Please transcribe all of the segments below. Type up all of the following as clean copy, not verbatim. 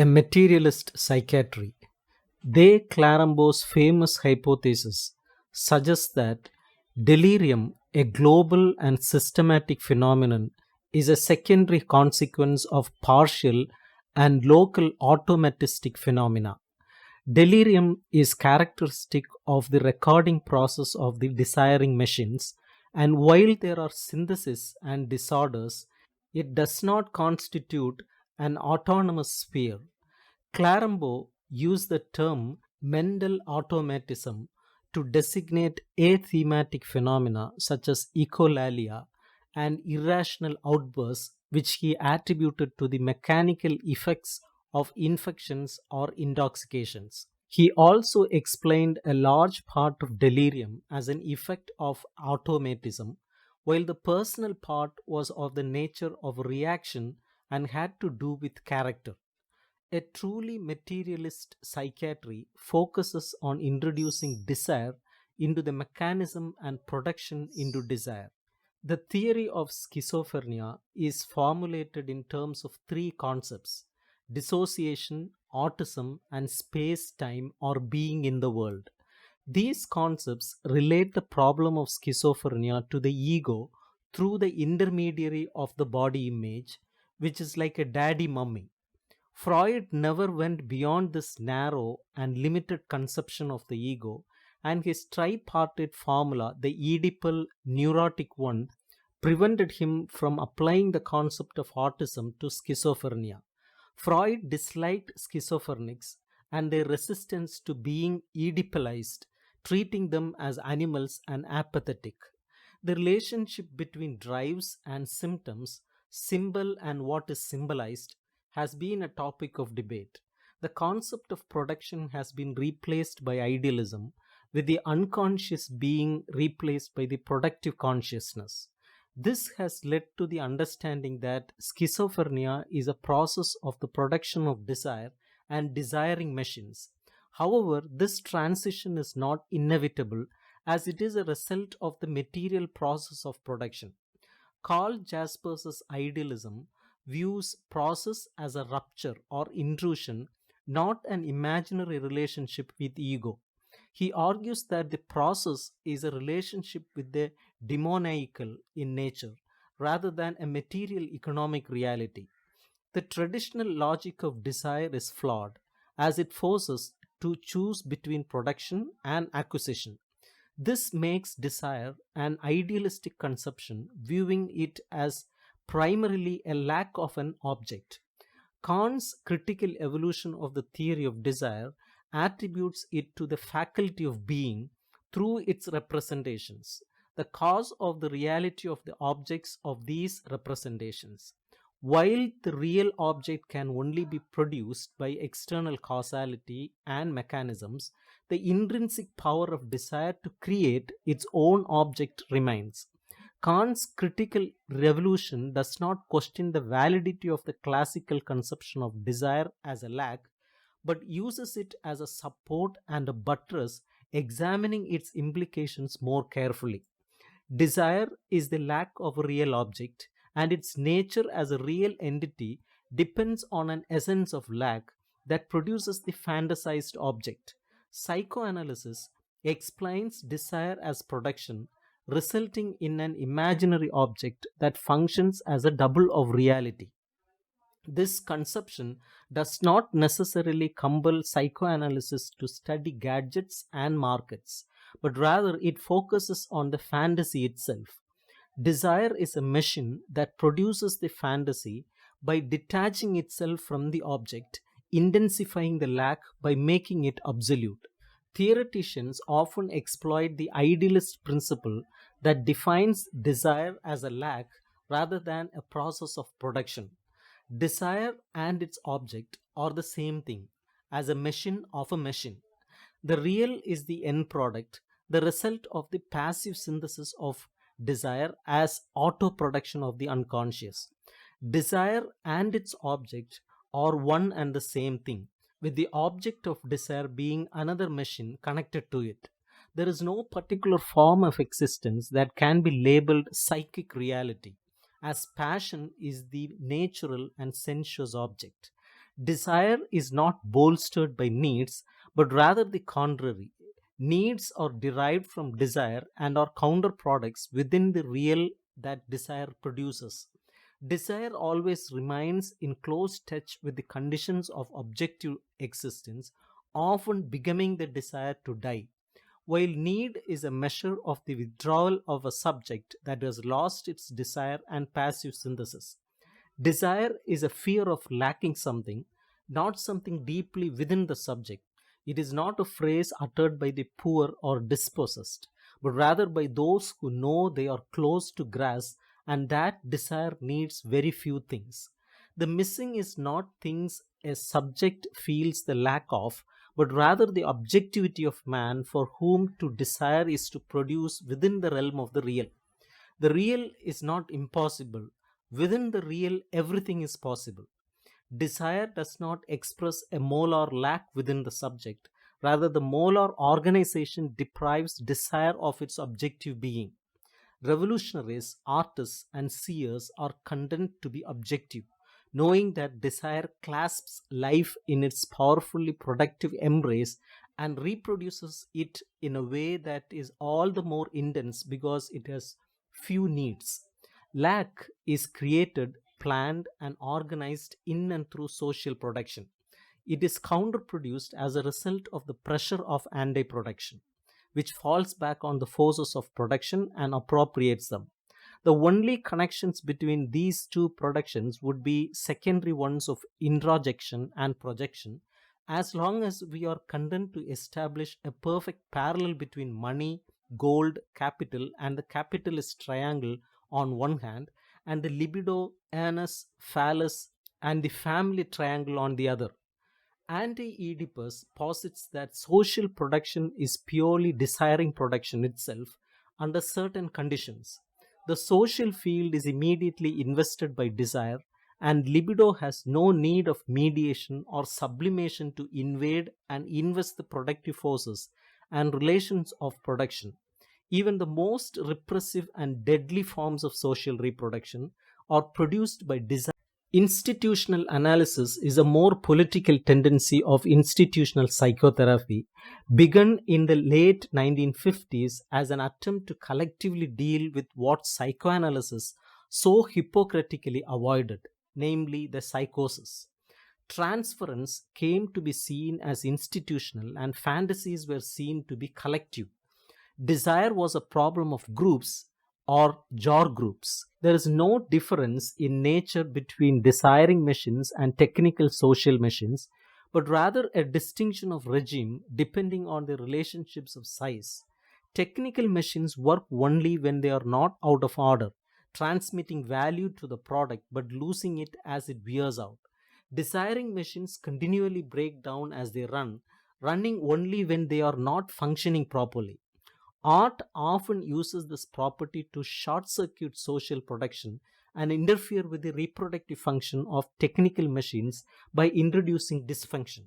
A materialist psychiatry. De Clarambo's famous hypothesis suggests that delirium, a global and systematic phenomenon, is a secondary consequence of partial and local automatistic phenomena. Delirium is characteristic of the recording process of the desiring machines, and while there are synthesis and disorders, it does not constitute an autonomous sphere. Clarambo used the term Mendel automatism to designate athematic phenomena such as echolalia and irrational outbursts, which he attributed to the mechanical effects of infections or intoxications. He also explained a large part of delirium as an effect of automatism, while the personal part was of the nature of reaction and had to do with character. A truly materialist psychiatry focuses on introducing desire into the mechanism and production into desire. The theory of schizophrenia is formulated in terms of three concepts: dissociation, autism, and space time or being in the world. These concepts relate the problem of schizophrenia to the ego through the intermediary of the body image, which is like a daddy mummy. Freud never went beyond this narrow and limited conception of the ego, and his tripartite formula, the Oedipal neurotic one, prevented him from applying the concept of autism to schizophrenia. Freud disliked schizophrenics and their resistance to being Oedipalized, treating them as animals and apathetic. The relationship between drives and symptoms, symbol and what is symbolized, has been a topic of debate. The concept of production has been replaced by idealism, with the unconscious being replaced by the productive consciousness. This has led to the understanding that schizophrenia is a process of the production of desire and desiring machines. However, this transition is not inevitable as it is a result of the material process of production. Karl Jaspers's idealism views process as a rupture or intrusion, not an imaginary relationship with ego. He argues that the process is a relationship with the demoniacal in nature rather than a material economic reality. The traditional logic of desire is flawed as it forces to choose between production and acquisition. This makes desire an idealistic conception, viewing it as primarily a lack of an object. Kant's critical evolution of the theory of desire attributes it to the faculty of being through its representations, the cause of the reality of the objects of these representations. While the real object can only be produced by external causality and mechanisms, the intrinsic power of desire to create its own object remains. Kant's critical revolution does not question the validity of the classical conception of desire as a lack, but uses it as a support and a buttress, examining its implications more carefully. Desire is the lack of a real object, and its nature as a real entity depends on an essence of lack that produces the fantasized object. Psychoanalysis explains desire as production, resulting in an imaginary object that functions as a double of reality. This conception does not necessarily compel psychoanalysis to study gadgets and markets, but rather it focuses on the fantasy itself. Desire is a machine that produces the fantasy by detaching itself from the object, intensifying the lack by making it absolute. Theoreticians often exploit the idealist principle that defines desire as a lack rather than a process of production. Desire and its object are the same thing, as a machine of a machine. The real is the end product, the result of the passive synthesis of desire as auto production of the unconscious. Desire and its object are one and the same thing, with the object of desire being another machine connected to it. There is no particular form of existence that can be labeled psychic reality, as passion is the natural and sensuous object. Desire is not bolstered by needs, but rather the contrary. Needs are derived from desire and are counter products within the real that desire produces. Desire always remains in close touch with the conditions of objective existence, often becoming the desire to die, while need is a measure of the withdrawal of a subject that has lost its desire and passive synthesis. Desire is a fear of lacking something, not something deeply within the subject. It is not a phrase uttered by the poor or dispossessed, but rather by those who know they are close to grasp and that desire needs very few things. The missing is not things a subject feels the lack of, but rather the objectivity of man for whom to desire is to produce within the realm of the real. The real is not impossible. Within the real, everything is possible. Desire does not express a molar lack within the subject. Rather, the molar organization deprives desire of its objective being. Revolutionaries, artists, and seers are content to be objective, knowing that desire clasps life in its powerfully productive embrace and reproduces it in a way that is all the more intense because it has few needs. Lack is created, planned, and organized in and through social production. It is counterproduced as a result of the pressure of anti production, which falls back on the forces of production and appropriates them. The only connections between these two productions would be secondary ones of introjection and projection, as long as we are content to establish a perfect parallel between money, gold, capital, and the capitalist triangle on one hand, and the libido, anus, phallus, and the family triangle on the other. Anti-Oedipus posits that social production is purely desiring production itself under certain conditions. The social field is immediately invested by desire, and libido has no need of mediation or sublimation to invade and invest the productive forces and relations of production. Even the most repressive and deadly forms of social reproduction are produced by desire. Institutional analysis is a more political tendency of institutional psychotherapy, begun in the late 1950s as an attempt to collectively deal with what psychoanalysis so hypocritically avoided, namely the psychosis. Transference came to be seen as institutional and fantasies were seen to be collective. Desire was a problem of groups or jar groups. There is no difference in nature between desiring machines and technical social machines, but rather a distinction of regime depending on the relationships of size. Technical machines work only when they are not out of order, transmitting value to the product but losing it as it wears out. Desiring machines continually break down as they run, running only when they are not functioning properly. Art often uses this property to short circuit social production and interfere with the reproductive function of technical machines by introducing dysfunction.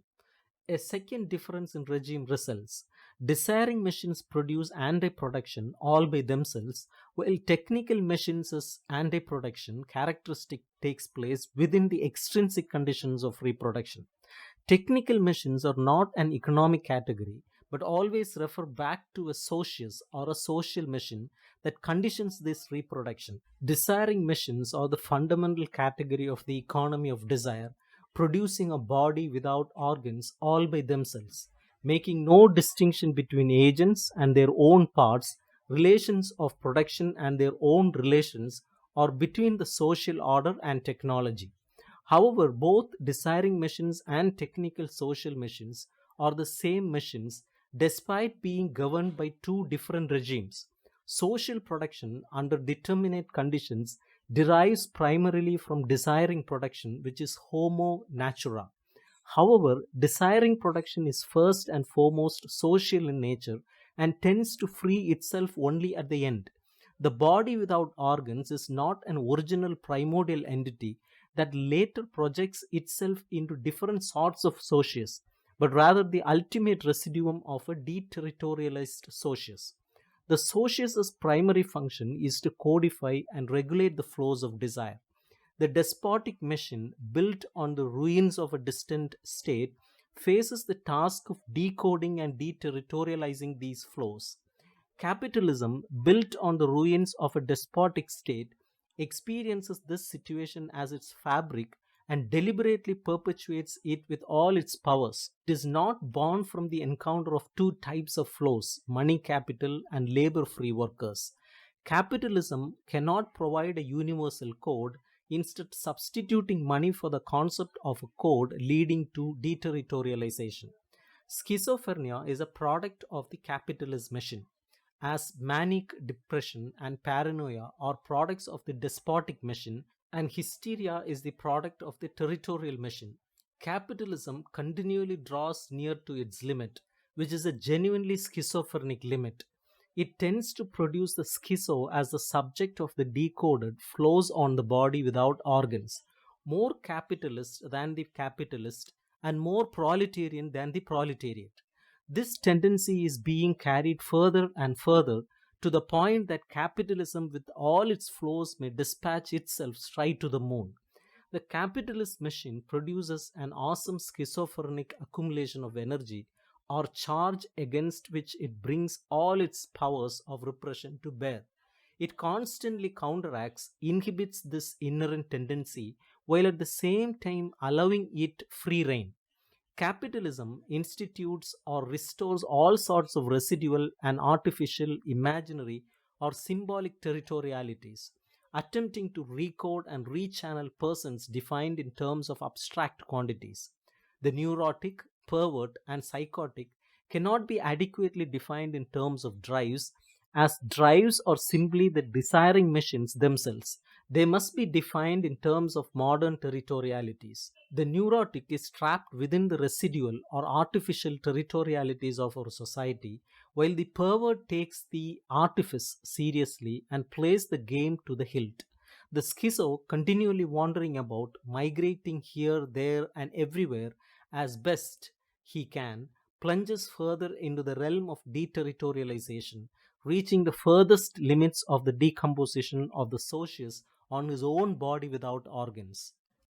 A second difference in regime results. Desiring machines produce anti-production all by themselves, while technical machines' anti-production characteristic takes place within the extrinsic conditions of reproduction. Technical machines are not an economic category, but always refer back to a socius or a social machine that conditions this reproduction. Desiring machines are the fundamental category of the economy of desire, producing a body without organs all by themselves, making no distinction between agents and their own parts, relations of production and their own relations, or between the social order and technology. However, both desiring machines and technical social machines are the same machines despite being governed by two different regimes. Social production under determinate conditions derives primarily from desiring production, which is homo natura. However, desiring production is first and foremost social in nature and tends to free itself only at the end. The body without organs is not an original primordial entity that later projects itself into different sorts of socius, but rather the ultimate residuum of a deterritorialized socius. The socius's primary function is to codify and regulate the flows of desire. The despotic machine, built on the ruins of a distant state, faces the task of decoding and deterritorializing these flows. Capitalism, built on the ruins of a despotic state, experiences this situation as its fabric and deliberately perpetuates it with all its powers. It is not born from the encounter of two types of flows, money capital and labor free workers. Capitalism cannot provide a universal code, instead, substituting money for the concept of a code leading to deterritorialization. Schizophrenia is a product of the capitalist machine, as manic depression and paranoia are products of the despotic machine, and hysteria is the product of the territorial machine. Capitalism continually draws near to its limit, which is a genuinely schizophrenic limit. It tends to produce the schizo as the subject of the decoded flows on the body without organs, more capitalist than the capitalist, and more proletarian than the proletariat. This tendency is being carried further and further to the point that capitalism, with all its flaws, may dispatch itself straight to the moon. The capitalist machine produces an awesome schizophrenic accumulation of energy or charge against which it brings all its powers of repression to bear. It constantly counteracts, inhibits this inherent tendency while at the same time allowing it free rein. Capitalism institutes or restores all sorts of residual and artificial, imaginary, or symbolic territorialities, attempting to recode and rechannel persons defined in terms of abstract quantities. The neurotic, pervert, and psychotic cannot be adequately defined in terms of drives, as drives are simply the desiring machines themselves. They must be defined in terms of modern territorialities. The neurotic is trapped within the residual or artificial territorialities of our society, while the pervert takes the artifice seriously and plays the game to the hilt. The schizo, continually wandering about, migrating here, there, and everywhere as best he can, plunges further into the realm of deterritorialization, reaching the furthest limits of the decomposition of the socius on his own body without organs.